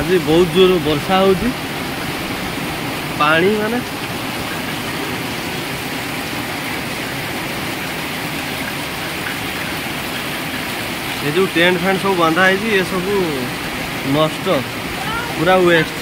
आज बहुत जोर वर्षा होती पानी माने ये जो टेंट फैंट सब बांधा है ये सब नष्ट पूरा वेस्ट।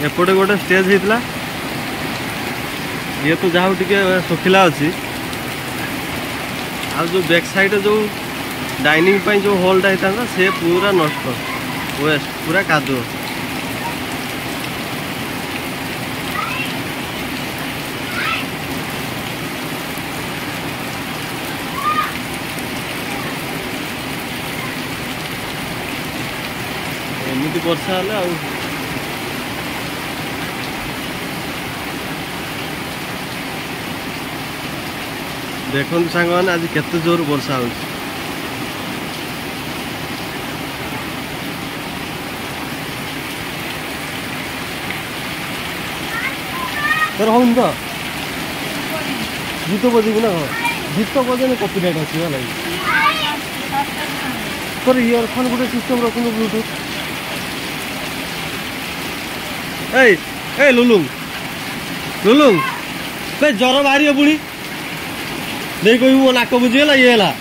एपटे गोटे स्टेज होता ये तो जहाँ टे सुखिला अच्छी आ जो बैक साइड जो डाइनिंग पे जो हॉलटा होता से पूरा नष्ट वेस्ट पूरा कादुଅ। एमती वर्षा हेले आ देखो सांग मैंने आज केते जोर वर्षा हो हम तो गीत बजेबू ना गीत बजे कॉपीराइट आसो तोर इयरफोन गोटे सिस्टम रखु ब्लूटूथ ए लुलुंग लुलुंग पे जर बाहर पुणी नहीं कोई मो नाक बुझीगला ये है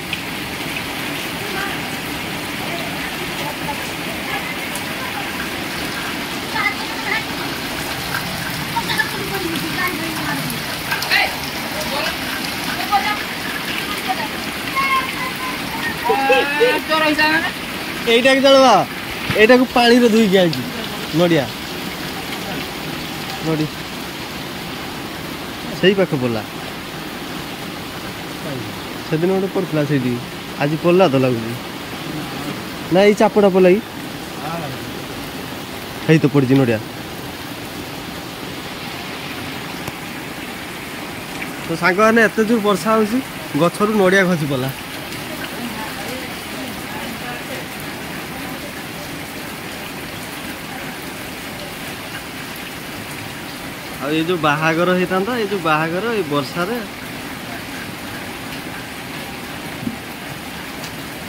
এইটা কি জানবা এইটাকে পানিরে ধুইকি আইছি নড়িয়া নড়ি সেই পাখে পড়লা সেদিন গোटे पड़ा से आज पड़ा तो लगुच ना ये चापड़ा पड़ा कि तो पड़ी नड़िया तो सांग मैंने एत जोर वर्षा हो गचर नड़िया खसी पड़ा आ ये जो बाहागर होता ये जो बाहागर ये वर्षा रे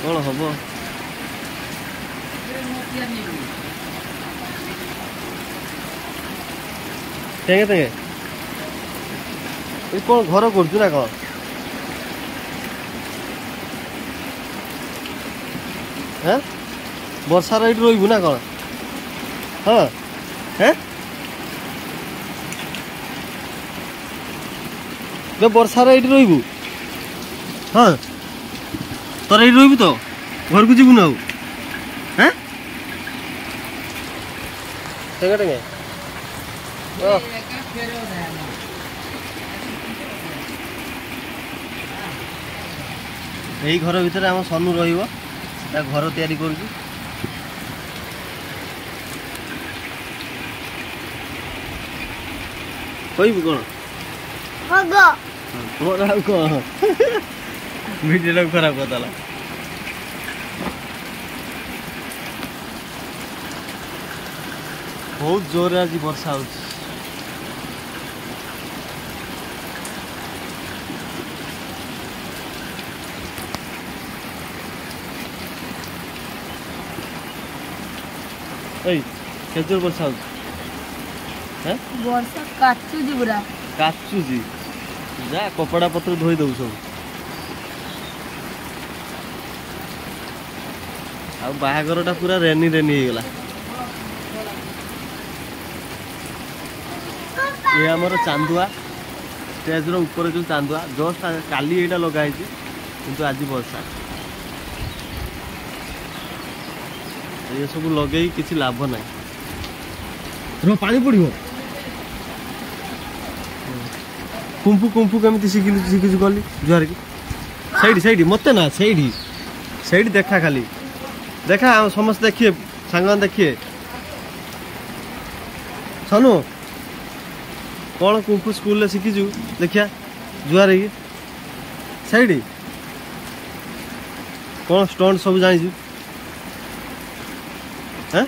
कौन हम तेगे तेगे ये कौन घर कर ना कौन हाँ वर्षा रही रही ना कौन हाँ हैं वर्षा रही रही हाँ तोर ये रही तो घर को जीवु ना हैं टेंगे टेंगे यही घर भितर आम सनु रहिबो ता घर तैयारी करूची कहबू कौन मोर आउ कौन वीडियो खराब करता बहुत जोर आज वर्षा हो जोर वर्षा हो वर्षा काचुजी पूरा काचुजी जा कपड़ा पत्र धोई दऊ सब आ बाहागरटा पूरा रेनी रेनी हो गला ये आमर चांदुआ स्टेज रो ऊपर जो चांदुआ जस्ट काली एटा लगाई किंतु आज वर्षा ये सब लगे किसी लाभ ना रो पानी पड़ो कुंफु कुंफु कमी शिखी गली जुआर की सैडी सैडी मत ना सैडी सैडी देखा खाली देखा समस्त देखिए सांग देखिए सनु कौन कुंफु स्कूल शिखीचु देखिया जुआर की सैडी कौन स्टंट सब जानी हैं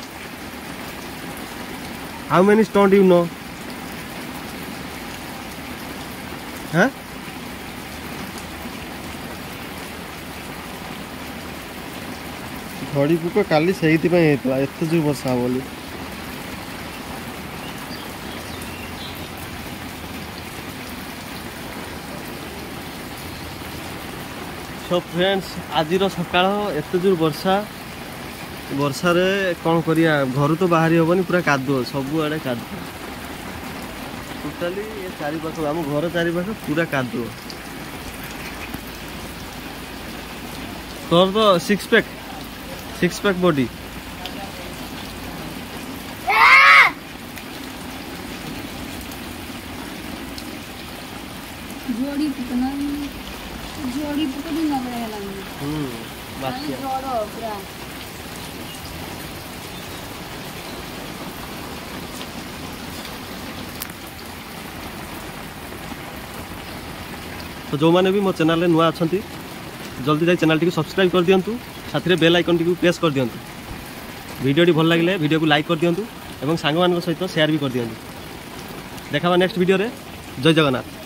How many stunt you know? Huh? झड़ी पुक काली से एत जो वर्षा बोली सो फ्रेंड्स आज सकाळ एत जोर वर्षा वर्षा रे कौन करिया घर तो बाहरी हेनी पूरा कादुଅ सब आड़े कादुଅ टोटाली चारि पाख आम घर चारि पाख पूरा कादुଅ तोर तो सिक्स पैक बॉडी जोड़ी पुकनी न रहेला बाकी जोड़ो पूरा तो जो माने भी मो चैनल नुआ अच्छा जल्दी जाई चैनल टी सब्सक्राइब कर दियंतु साथ में बेल आइकन टी प्रेस कर दियंतु वीडियो टी भल लगे वीडियो को लाइक कर दियंतु एवं सांग मान सहित शेयर भी कर दियंतु देखा नेक्स्ट वीडियो रे जय जगन्नाथ।